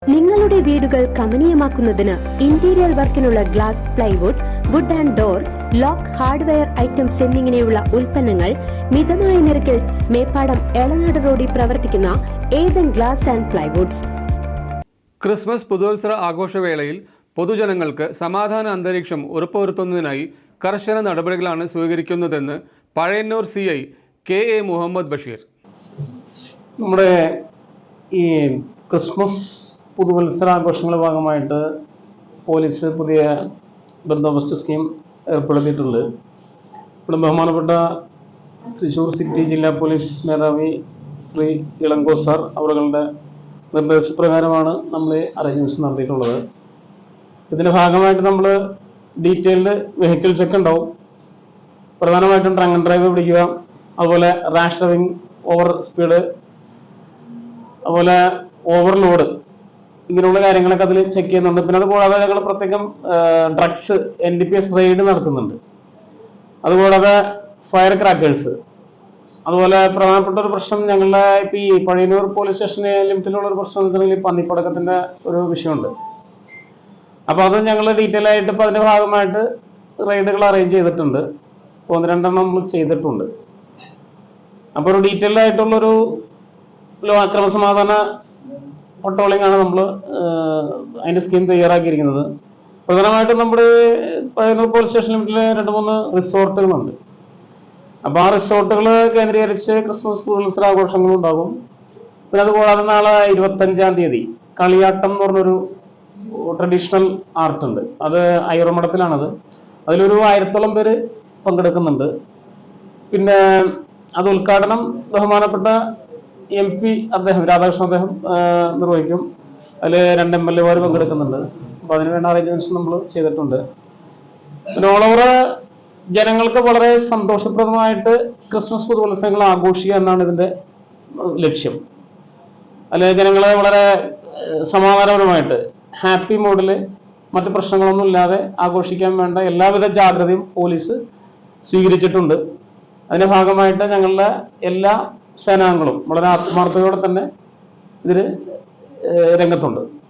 നിങ്ങളുടെ വീടുകൾ കമനീയമാക്കുന്നതിന് ഇന്റീരിയർ വർക്കിനുള്ള glass, plywood, wood and door, lock, hardware items എന്നിങ്ങനെയുള്ള ഉൽപ്പന്നങ്ങൾ മിതമായ നിരക്കിൽ മേപ്പാടം എളനാട് റോഡിൽ പ്രവർത്തിക്കുന്ന Ethan glass and plywoods. Christmas പുതുവത്സര ആഘോഷവേളയിൽ പൊതുജനങ്ങൾക്ക് സമാധാന അന്തരീക്ഷം ഉറപ്പുവരുത്തുന്നതിനായി കർശന നടപടികളാണ് സ്വീകരിക്കുന്നതെന്ന് പഴയന്നൂർ CI KA മുഹമ്മദ് ബഷീർ. നമ്മുടെ ഈ ക്രിസ്മസ് പുതുവത്സര ആഘോഷങ്ങളുടെ ഭാഗമായിട്ട് പോലീസ് പുതിയ ബന്ദോബസ്ത് സ്കീം ഏർപ്പെടുത്തിയിട്ടുണ്ട്. ഇവിടെ ബഹുമാനപ്പെട്ട തൃശ്ശൂർ സിറ്റി ജില്ലാ പോലീസ് മേധാവി ശ്രീ ഇളങ്കോ സാർ അവരുടെ നിർദ്ദേശപ്രകാരമാണ് നമ്മൾ അറേഞ്ച്മെന്റ്സ് നടത്തിയിട്ടുള്ളത്. ഇതിൻ്റെ ഭാഗമായിട്ട് നമ്മൾ ഡീറ്റെയിൽഡ് വെഹിക്കിൾ ചെക്ക് ഉണ്ടാവും. പ്രധാനമായിട്ടും ഡ്രങ്ക് ആൻഡ് ഡ്രൈവ് പിടിക്കുക, അതുപോലെ റാഷ് ഡ്രൈവിംഗ്, ഓവർ സ്പീഡ്, അതുപോലെ ഓവർലോഡ്, ഇങ്ങനെയുള്ള കാര്യങ്ങളൊക്കെ അതിൽ ചെക്ക് ചെയ്യുന്നുണ്ട്. പിന്നെ അതുകൂടാതെ ഞങ്ങൾ പ്രത്യേകം ഡ്രഗ്സ് NDPS റെയ്ഡ് നടത്തുന്നുണ്ട്. അതുകൂടാതെ ഫയർ ക്രാക്കേഴ്സ്, അതുപോലെ പ്രധാനപ്പെട്ട ഒരു പ്രശ്നം ഞങ്ങളുടെ ഇപ്പം ഈ പഴയന്നൂർ പോലീസ് സ്റ്റേഷന് ലിമിറ്റിലുള്ള ഒരു പ്രശ്നം എന്ന് വെച്ചിട്ടുണ്ടെങ്കിൽ പന്നിപ്പടക്കത്തിൻ്റെ ഒരു വിഷയമുണ്ട്. അപ്പോൾ അത് ഞങ്ങൾ ഡീറ്റെയിൽ ആയിട്ട് ഇപ്പോൾ അതിൻ്റെ ഭാഗമായിട്ട് റെയ്ഡുകൾ അറേഞ്ച് ചെയ്തിട്ടുണ്ട്. 1-2 നമ്മൾ ചെയ്തിട്ടുണ്ട്. അപ്പോൾ ഒരു ഡീറ്റെയിൽഡ് ആയിട്ടുള്ളൊരു ക്രമസമാധാന പട്രോളിംഗ് ആണ് നമ്മൾ അതിൻ്റെ സ്കീം തയ്യാറാക്കിയിരിക്കുന്നത്. പ്രധാനമായിട്ടും നമ്മുടെ പഴയന്നൂർ പോലീസ് സ്റ്റേഷൻ ലിമിറ്റിൽ 2-3 റിസോർട്ടുകളുണ്ട്. അപ്പോൾ ആ റിസോർട്ടുകൾ കേന്ദ്രീകരിച്ച് ക്രിസ്മസ് പുതുവത്സര ആഘോഷങ്ങളും ഉണ്ടാകും. പിന്നെ അതുകൂടാതെ നാളെ 25-ാം തീയതി കളിയാട്ടം എന്ന് പറഞ്ഞൊരു ട്രഡീഷണൽ ആർട്ട് ഉണ്ട്. അത് അയ്യർമഠത്തിലാണത്. അതിലൊരു 1000-ഓളം പേര് പങ്കെടുക്കുന്നുണ്ട്. പിന്നെ അത് ഉദ്ഘാടനം ബഹുമാനപ്പെട്ട MP അദ്ദേഹം രാധാകൃഷ്ണൻ അദ്ദേഹം നിർവഹിക്കും. അതിൽ 2 MLA പങ്കെടുക്കുന്നുണ്ട്. അപ്പോൾ അതിനുവേണ്ട അറേഞ്ച്മെന്റ്സ് നമ്മൾ ചെയ്തിട്ടുണ്ട്. പിന്നെ ഓൾ ഓവർ ജനങ്ങൾക്ക് വളരെ സന്തോഷപ്രദമായിട്ട് ക്രിസ്മസ് പുതുവത്സരങ്ങൾ ആഘോഷിക്കുക എന്നാണ് ഇതിൻ്റെ ലക്ഷ്യം. അതിൽ ജനങ്ങളെ വളരെ സമാധാനപരമായിട്ട് ഹാപ്പി മോഡിൽ മറ്റു പ്രശ്നങ്ങളൊന്നും ഇല്ലാതെ ആഘോഷിക്കാൻ വേണ്ട എല്ലാവിധ ജാഗ്രതയും പോലീസ് സ്വീകരിച്ചിട്ടുണ്ട്. അതിന്റെ ഭാഗമായിട്ട് ഞങ്ങളുടെ എല്ലാ സേനാംഗങ്ങളും വളരെ ആത്മാർത്ഥതയോടെ തന്നെ ഇതിൽ രംഗത്തുണ്ട്.